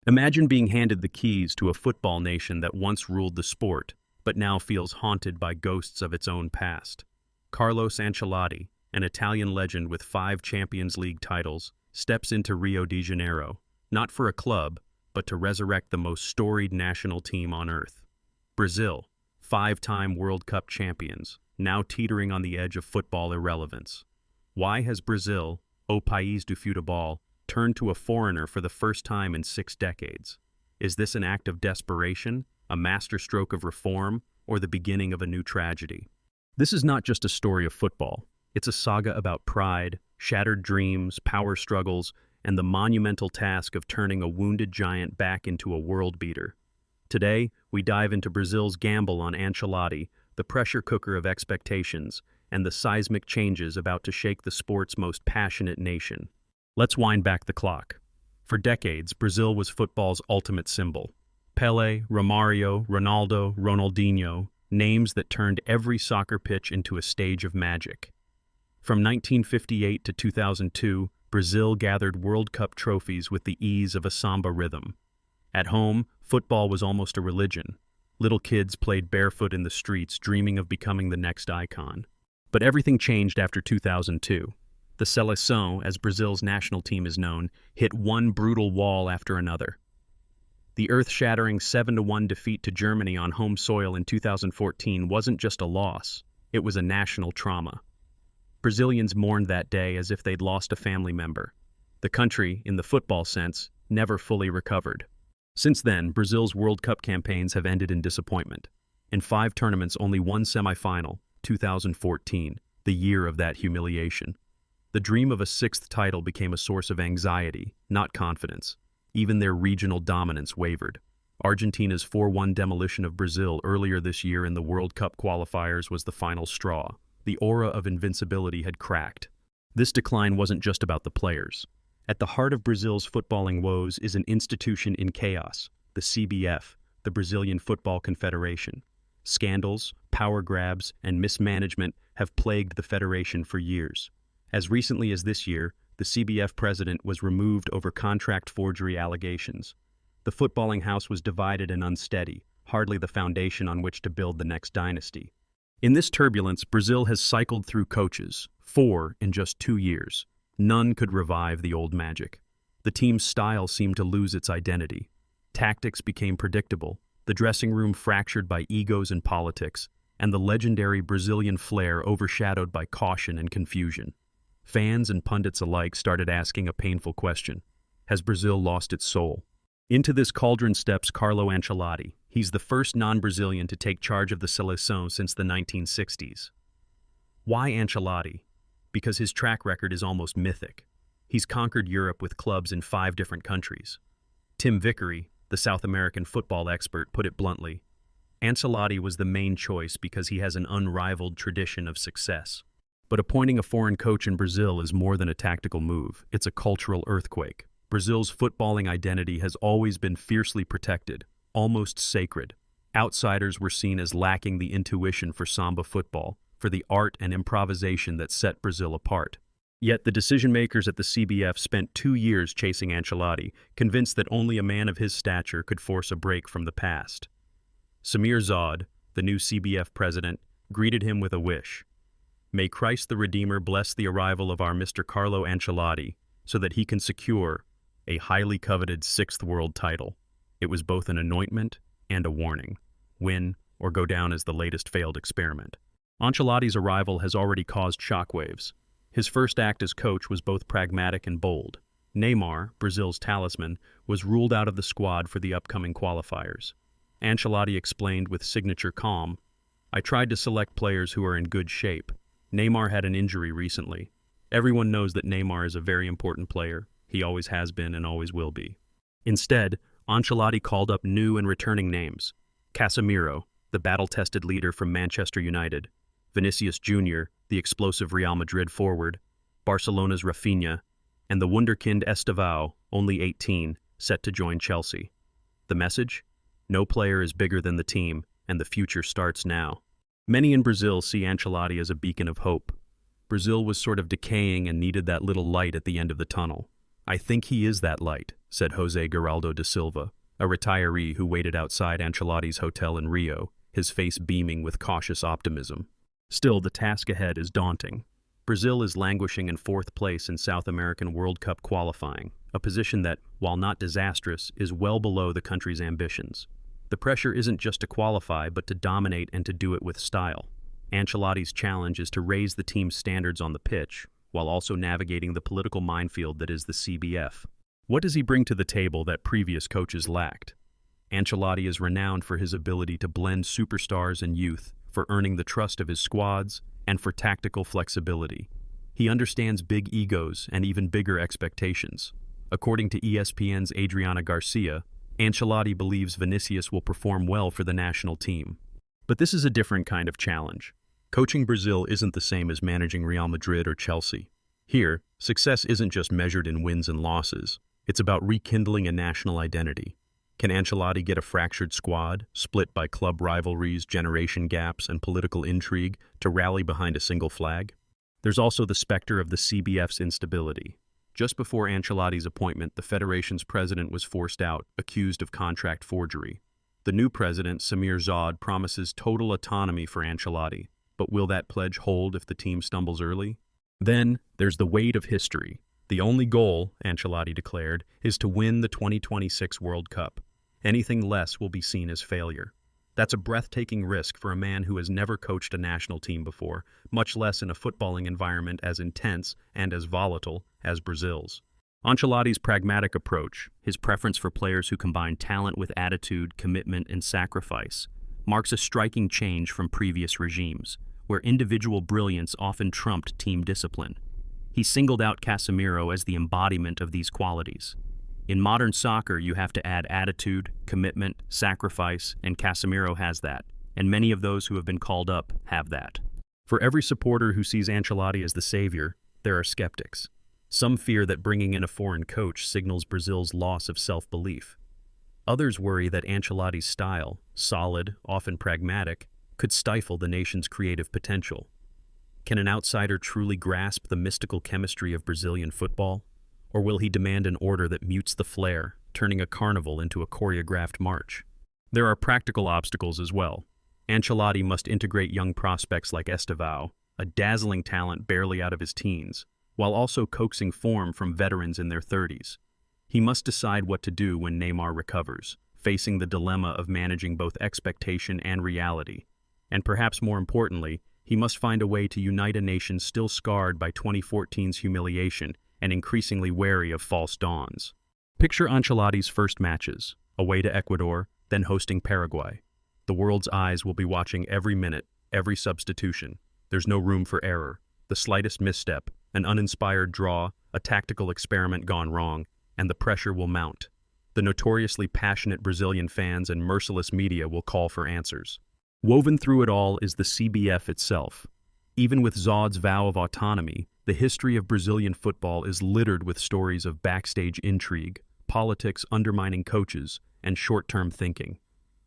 Imagine being handed the keys to a football nation that once ruled the sport, but now feels haunted by ghosts of its own past. Carlos Ancelotti, an Italian legend with 5 Champions League titles, steps into Rio de Janeiro, not for a club, but to resurrect the most storied national team on earth. Brazil, 5-time World Cup champions, now teetering on the edge of football irrelevance. Why has Brazil, au país do futebol, turned to a foreigner for the first time in 6 decades? Is this an act of desperation, a masterstroke of reform, or the beginning of a new tragedy? This is not just a story of football. It's a saga about pride, shattered dreams, power struggles, and the monumental task of turning a wounded giant back into a world beater. Today, we dive into Brazil's gamble on Ancelotti, the pressure cooker of expectations, and the seismic changes about to shake the sport's most passionate nation. Let's wind back the clock. For decades, Brazil was football's ultimate symbol. Pelé, Romario, Ronaldo, Ronaldinho, names that turned every soccer pitch into a stage of magic. From 1958 to 2002, Brazil gathered World Cup trophies with the ease of a samba rhythm. At home, football was almost a religion. Little kids played barefoot in the streets, dreaming of becoming the next icon. But everything changed after 2002. The Seleção, as Brazil's national team is known, hit one brutal wall after another. The earth-shattering 7-1 defeat to Germany on home soil in 2014 wasn't just a loss, it was a national trauma. Brazilians mourned that day as if they'd lost a family member. The country, in the football sense, never fully recovered. Since then, Brazil's World Cup campaigns have ended in disappointment. In 5 tournaments, only one semifinal, 2014, the year of that humiliation. The dream of a 6th title became a source of anxiety, not confidence. Even their regional dominance wavered. Argentina's 4-1 demolition of Brazil earlier this year in the World Cup qualifiers was the final straw. The aura of invincibility had cracked. This decline wasn't just about the players. At the heart of Brazil's footballing woes is an institution in chaos, the CBF, the Brazilian Football Confederation. Scandals, power grabs, and mismanagement have plagued the federation for years. As recently as this year, the CBF president was removed over contract forgery allegations. The footballing house was divided and unsteady, hardly the foundation on which to build the next dynasty. In this turbulence, Brazil has cycled through coaches, 4 in just 2 years. None could revive the old magic. The team's style seemed to lose its identity. Tactics became predictable, the dressing room fractured by egos and politics, and the legendary Brazilian flair overshadowed by caution and confusion. Fans and pundits alike started asking a painful question. Has Brazil lost its soul? Into this cauldron steps Carlo Ancelotti. He's the first non-Brazilian to take charge of the Seleção since the 1960s. Why Ancelotti? Because his track record is almost mythic. He's conquered Europe with clubs in 5 different countries. Tim Vickery, the South American football expert, put it bluntly. Ancelotti was the main choice because he has an unrivaled tradition of success. But appointing a foreign coach in Brazil is more than a tactical move. It's a cultural earthquake. Brazil's footballing identity has always been fiercely protected, almost sacred. Outsiders were seen as lacking the intuition for samba football, for the art and improvisation that set Brazil apart. Yet the decision-makers at the CBF spent 2 years chasing Ancelotti, convinced that only a man of his stature could force a break from the past. Samir Zod, the new CBF president, greeted him with a wish. May Christ the Redeemer bless the arrival of our Mr. Carlo Ancelotti, so that he can secure a highly coveted 6th world title. It was both an anointment and a warning. Win or go down as the latest failed experiment. Ancelotti's arrival has already caused shockwaves. His first act as coach was both pragmatic and bold. Neymar, Brazil's talisman, was ruled out of the squad for the upcoming qualifiers. Ancelotti explained with signature calm, "I tried to select players who are in good shape. Neymar had an injury recently. Everyone knows that Neymar is a very important player. He always has been and always will be." Instead, Ancelotti called up new and returning names. Casemiro, the battle-tested leader from Manchester United. Vinicius Jr., the explosive Real Madrid forward. Barcelona's Rafinha. And the wunderkind Estevao, only 18, set to join Chelsea. The message? No player is bigger than the team, and the future starts now. Many in Brazil see Ancelotti as a beacon of hope. Brazil was sort of decaying and needed that little light at the end of the tunnel. "I think he is that light," said Jose Geraldo da Silva, a retiree who waited outside Ancelotti's hotel in Rio, his face beaming with cautious optimism. Still, the task ahead is daunting. Brazil is languishing in fourth place in South American World Cup qualifying, a position that, while not disastrous, is well below the country's ambitions. The pressure isn't just to qualify, but to dominate and to do it with style. Ancelotti's challenge is to raise the team's standards on the pitch, while also navigating the political minefield that is the CBF. What does he bring to the table that previous coaches lacked? Ancelotti is renowned for his ability to blend superstars and youth, for earning the trust of his squads, and for tactical flexibility. He understands big egos and even bigger expectations. According to ESPN's Adriana Garcia, Ancelotti believes Vinicius will perform well for the national team. But this is a different kind of challenge. Coaching Brazil isn't the same as managing Real Madrid or Chelsea. Here, success isn't just measured in wins and losses. It's about rekindling a national identity. Can Ancelotti get a fractured squad, split by club rivalries, generation gaps, and political intrigue, to rally behind a single flag? There's also the specter of the CBF's instability. Just before Ancelotti's appointment, the federation's president was forced out, accused of contract forgery. The new president, Samir Zod, promises total autonomy for Ancelotti. But will that pledge hold if the team stumbles early? Then, there's the weight of history. The only goal, Ancelotti declared, is to win the 2026 World Cup. Anything less will be seen as failure. That's a breathtaking risk for a man who has never coached a national team before, much less in a footballing environment as intense and as volatile as Brazil's. Ancelotti's pragmatic approach, his preference for players who combine talent with attitude, commitment, and sacrifice, marks a striking change from previous regimes, where individual brilliance often trumped team discipline. He singled out Casemiro as the embodiment of these qualities. In modern soccer, you have to add attitude, commitment, sacrifice, and Casemiro has that, and many of those who have been called up have that. For every supporter who sees Ancelotti as the savior, there are skeptics. Some fear that bringing in a foreign coach signals Brazil's loss of self-belief. Others worry that Ancelotti's style, solid, often pragmatic, could stifle the nation's creative potential. Can an outsider truly grasp the mystical chemistry of Brazilian football? Or will he demand an order that mutes the flair, turning a carnival into a choreographed march? There are practical obstacles as well. Ancelotti must integrate young prospects like Estevao, a dazzling talent barely out of his teens, while also coaxing form from veterans in their 30s. He must decide what to do when Neymar recovers, facing the dilemma of managing both expectation and reality. And perhaps more importantly, he must find a way to unite a nation still scarred by 2014's humiliation and increasingly wary of false dawns. Picture Ancelotti's first matches, away to Ecuador, then hosting Paraguay. The world's eyes will be watching every minute, every substitution. There's no room for error. The slightest misstep, an uninspired draw, a tactical experiment gone wrong, and the pressure will mount. The notoriously passionate Brazilian fans and merciless media will call for answers. Woven through it all is the CBF itself. Even with Zod's vow of autonomy, the history of Brazilian football is littered with stories of backstage intrigue, politics undermining coaches, and short-term thinking.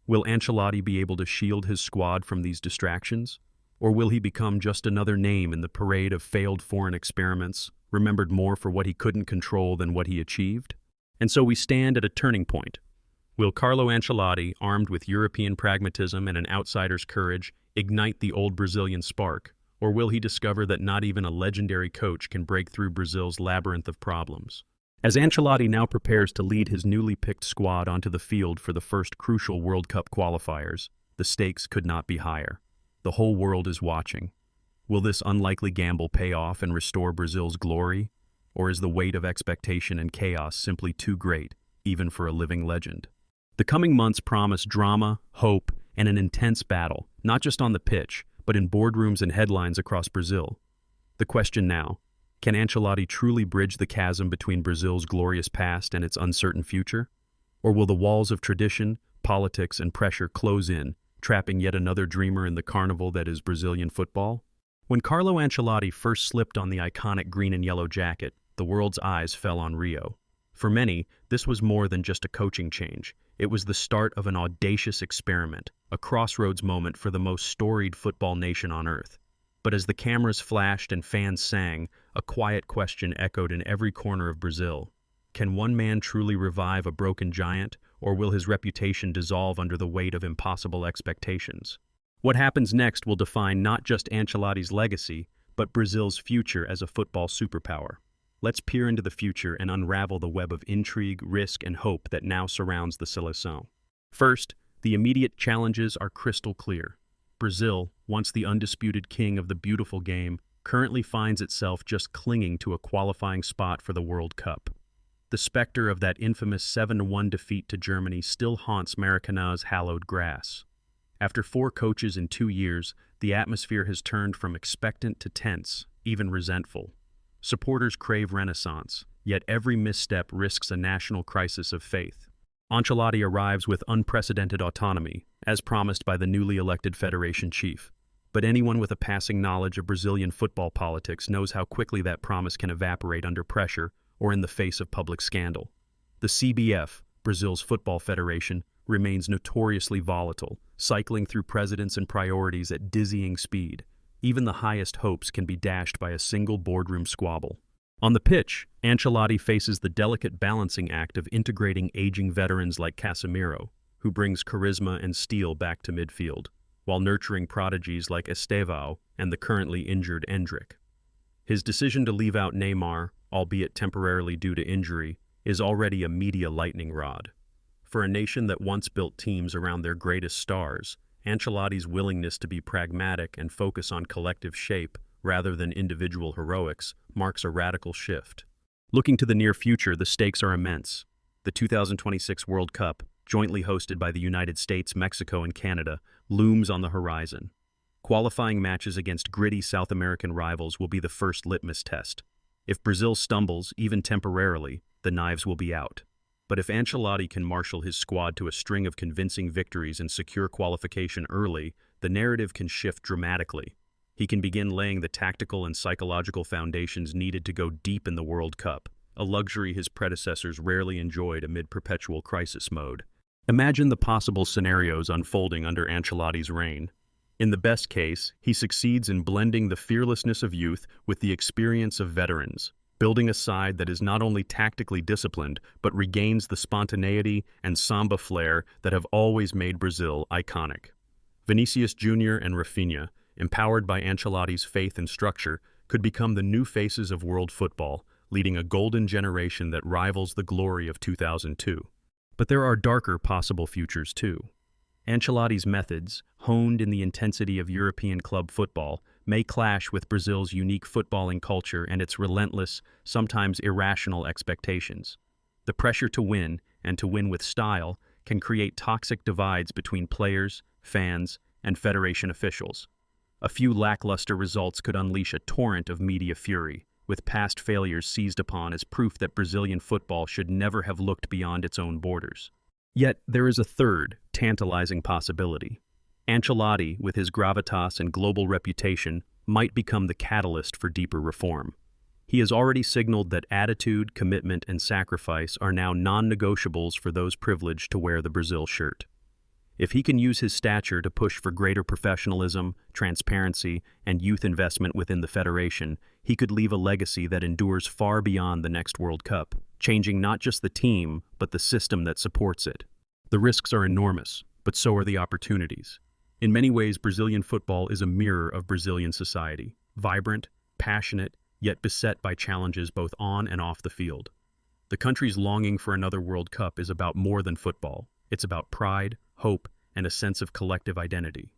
Will Ancelotti be able to shield his squad from these distractions? Or will he become just another name in the parade of failed foreign experiments, remembered more for what he couldn't control than what he achieved? And so we stand at a turning point. Will Carlo Ancelotti, armed with European pragmatism and an outsider's courage, ignite the old Brazilian spark? Or will he discover that not even a legendary coach can break through Brazil's labyrinth of problems? As Ancelotti now prepares to lead his newly picked squad onto the field for the first crucial World Cup qualifiers, the stakes could not be higher. The whole world is watching. Will this unlikely gamble pay off and restore Brazil's glory? Or is the weight of expectation and chaos simply too great, even for a living legend? The coming months promise drama, hope, and an intense battle, not just on the pitch, but in boardrooms and headlines across Brazil. The question now, can Ancelotti truly bridge the chasm between Brazil's glorious past and its uncertain future? Or will the walls of tradition, politics, and pressure close in, trapping yet another dreamer in the carnival that is Brazilian football? When Carlo Ancelotti first slipped on the iconic green and yellow jacket, the world's eyes fell on Rio. For many, this was more than just a coaching change. It was the start of an audacious experiment, a crossroads moment for the most storied football nation on earth. But as the cameras flashed and fans sang, a quiet question echoed in every corner of Brazil. Can one man truly revive a broken giant, or will his reputation dissolve under the weight of impossible expectations? What happens next will define not just Ancelotti's legacy, but Brazil's future as a football superpower. Let's peer into the future and unravel the web of intrigue, risk, and hope that now surrounds the Seleção. First, the immediate challenges are crystal clear. Brazil, once the undisputed king of the beautiful game, currently finds itself just clinging to a qualifying spot for the World Cup. The specter of that infamous 7-1 defeat to Germany still haunts Maracanã's hallowed grass. After 4 coaches in 2 years, the atmosphere has turned from expectant to tense, even resentful. Supporters crave renaissance, yet every misstep risks a national crisis of faith. Ancelotti arrives with unprecedented autonomy, as promised by the newly elected federation chief. But anyone with a passing knowledge of Brazilian football politics knows how quickly that promise can evaporate under pressure or in the face of public scandal. The CBF, Brazil's football federation, remains notoriously volatile, cycling through presidents and priorities at dizzying speed. Even the highest hopes can be dashed by a single boardroom squabble. On the pitch, Ancelotti faces the delicate balancing act of integrating aging veterans like Casemiro, who brings charisma and steel back to midfield, while nurturing prodigies like Estevão and the currently injured Endrick. His decision to leave out Neymar, albeit temporarily due to injury, is already a media lightning rod. For a nation that once built teams around their greatest stars, Ancelotti's willingness to be pragmatic and focus on collective shape rather than individual heroics marks a radical shift. Looking to the near future, the stakes are immense. The 2026 World Cup, jointly hosted by the United States, Mexico, and Canada, looms on the horizon. Qualifying matches against gritty South American rivals will be the first litmus test. If Brazil stumbles, even temporarily, the knives will be out. But if Ancelotti can marshal his squad to a string of convincing victories and secure qualification early, the narrative can shift dramatically. He can begin laying the tactical and psychological foundations needed to go deep in the World Cup, a luxury his predecessors rarely enjoyed amid perpetual crisis mode. Imagine the possible scenarios unfolding under Ancelotti's reign. In the best case, he succeeds in blending the fearlessness of youth with the experience of veterans, building a side that is not only tactically disciplined, but regains the spontaneity and samba flair that have always made Brazil iconic. Vinicius Jr. and Rafinha, empowered by Ancelotti's faith and structure, could become the new faces of world football, leading a golden generation that rivals the glory of 2002. But there are darker possible futures too. Ancelotti's methods, honed in the intensity of European club football, may clash with Brazil's unique footballing culture and its relentless, sometimes irrational expectations. The pressure to win, and to win with style, can create toxic divides between players, fans, and federation officials. A few lackluster results could unleash a torrent of media fury, with past failures seized upon as proof that Brazilian football should never have looked beyond its own borders. Yet there is a third, tantalizing possibility. Ancelotti, with his gravitas and global reputation, might become the catalyst for deeper reform. He has already signaled that attitude, commitment, and sacrifice are now non-negotiables for those privileged to wear the Brazil shirt. If he can use his stature to push for greater professionalism, transparency, and youth investment within the federation, he could leave a legacy that endures far beyond the next World Cup, changing not just the team, but the system that supports it. The risks are enormous, but so are the opportunities. In many ways, Brazilian football is a mirror of Brazilian society, vibrant, passionate, yet beset by challenges both on and off the field. The country's longing for another World Cup is about more than football. It's about pride, hope, and a sense of collective identity.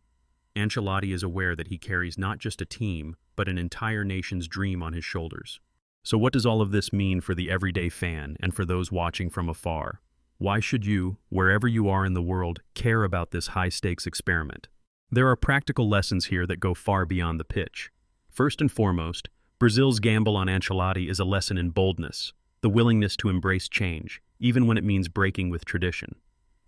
Ancelotti is aware that he carries not just a team, but an entire nation's dream on his shoulders. So what does all of this mean for the everyday fan and for those watching from afar? Why should you, wherever you are in the world, care about this high-stakes experiment? There are practical lessons here that go far beyond the pitch. First and foremost, Brazil's gamble on Ancelotti is a lesson in boldness, the willingness to embrace change, even when it means breaking with tradition.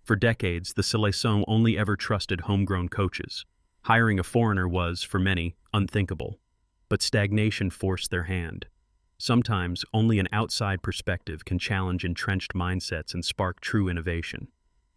For decades, the Seleção only ever trusted homegrown coaches. Hiring a foreigner was, for many, unthinkable. But stagnation forced their hand. Sometimes, only an outside perspective can challenge entrenched mindsets and spark true innovation.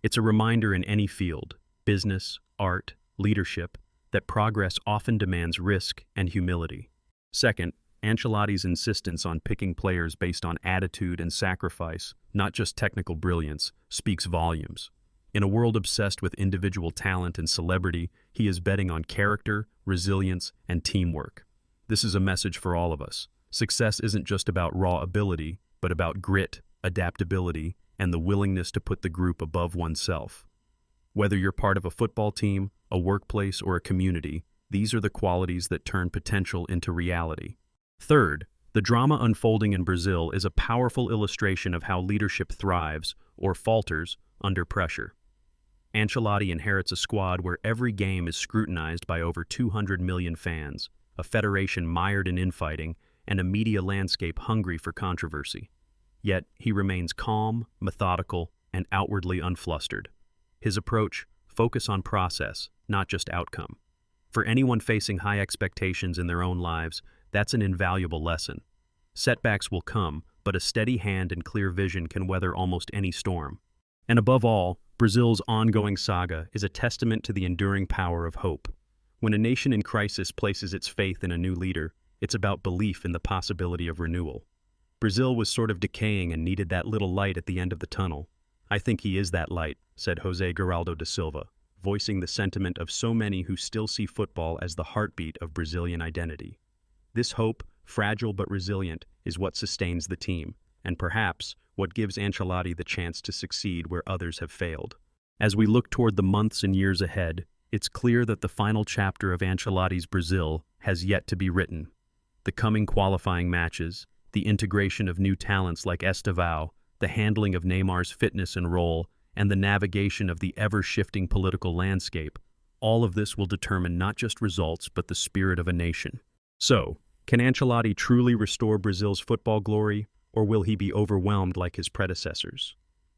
It's a reminder in any field, business, art, leadership, that progress often demands risk and humility. Second, Ancelotti's insistence on picking players based on attitude and sacrifice, not just technical brilliance, speaks volumes. In a world obsessed with individual talent and celebrity, he is betting on character, resilience, and teamwork. This is a message for all of us. Success isn't just about raw ability, but about grit, adaptability, and the willingness to put the group above oneself. Whether you're part of a football team, a workplace, or a community, these are the qualities that turn potential into reality. Third, the drama unfolding in Brazil is a powerful illustration of how leadership thrives, or falters, under pressure. Ancelotti inherits a squad where every game is scrutinized by over 200 million fans, a federation mired in infighting, and a media landscape hungry for controversy. Yet, he remains calm, methodical, and outwardly unflustered. His approach, focus on process, not just outcome. For anyone facing high expectations in their own lives, that's an invaluable lesson. Setbacks will come, but a steady hand and clear vision can weather almost any storm. And above all, Brazil's ongoing saga is a testament to the enduring power of hope. When a nation in crisis places its faith in a new leader, it's about belief in the possibility of renewal. Brazil was sort of decaying and needed that little light at the end of the tunnel. "I think he is that light," said José Geraldo da Silva, voicing the sentiment of so many who still see football as the heartbeat of Brazilian identity. This hope, fragile but resilient, is what sustains the team, and perhaps what gives Ancelotti the chance to succeed where others have failed. As we look toward the months and years ahead, it's clear that the final chapter of Ancelotti's Brazil has yet to be written. The coming qualifying matches, the integration of new talents like Estevão, the handling of Neymar's fitness and role, and the navigation of the ever-shifting political landscape, all of this will determine not just results but the spirit of a nation. So, can Ancelotti truly restore Brazil's football glory, or will he be overwhelmed like his predecessors?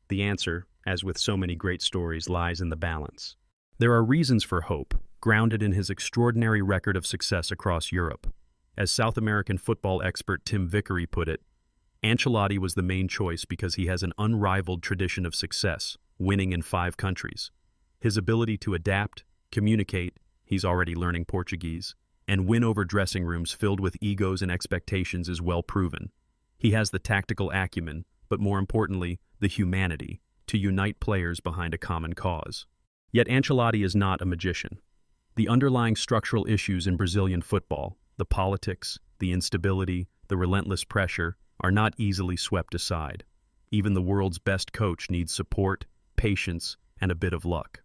The answer, as with so many great stories, lies in the balance. There are reasons for hope, grounded in his extraordinary record of success across Europe. As South American football expert Tim Vickery put it, Ancelotti was the main choice because he has an unrivaled tradition of success, winning in 5 countries. His ability to adapt, communicate, he's already learning Portuguese, and win over dressing rooms filled with egos and expectations is well proven. He has the tactical acumen, but more importantly, the humanity, to unite players behind a common cause. Yet Ancelotti is not a magician. The underlying structural issues in Brazilian football, the politics, the instability, the relentless pressure, are not easily swept aside. Even the world's best coach needs support, patience, and a bit of luck.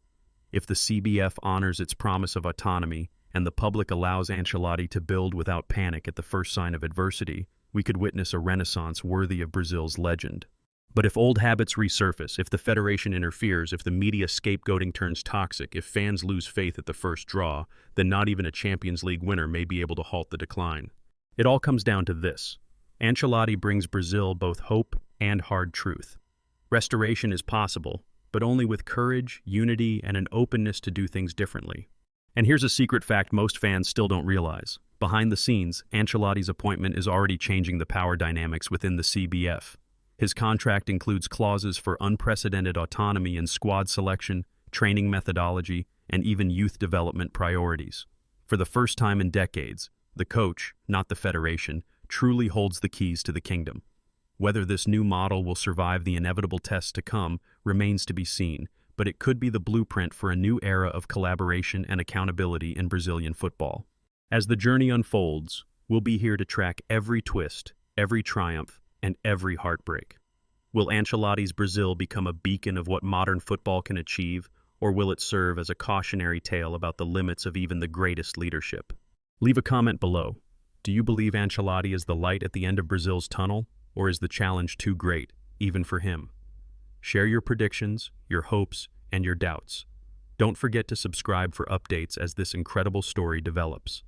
If the CBF honors its promise of autonomy and the public allows Ancelotti to build without panic at the first sign of adversity, we could witness a renaissance worthy of Brazil's legend. But if old habits resurface, if the federation interferes, if the media scapegoating turns toxic, if fans lose faith at the first draw, then not even a Champions League winner may be able to halt the decline. It all comes down to this. Ancelotti brings Brazil both hope and hard truth. Restoration is possible, but only with courage, unity, and an openness to do things differently. And here's a secret fact most fans still don't realize. Behind the scenes, Ancelotti's appointment is already changing the power dynamics within the CBF. His contract includes clauses for unprecedented autonomy in squad selection, training methodology, and even youth development priorities. For the first time in decades, the coach, not the federation, truly holds the keys to the kingdom. Whether this new model will survive the inevitable tests to come remains to be seen, but it could be the blueprint for a new era of collaboration and accountability in Brazilian football. As the journey unfolds, we'll be here to track every twist, every triumph, and every heartbreak. Will Ancelotti's Brazil become a beacon of what modern football can achieve, or will it serve as a cautionary tale about the limits of even the greatest leadership? Leave a comment below. Do you believe Ancelotti is the light at the end of Brazil's tunnel, or is the challenge too great, even for him? Share your predictions, your hopes, and your doubts. Don't forget to subscribe for updates as this incredible story develops.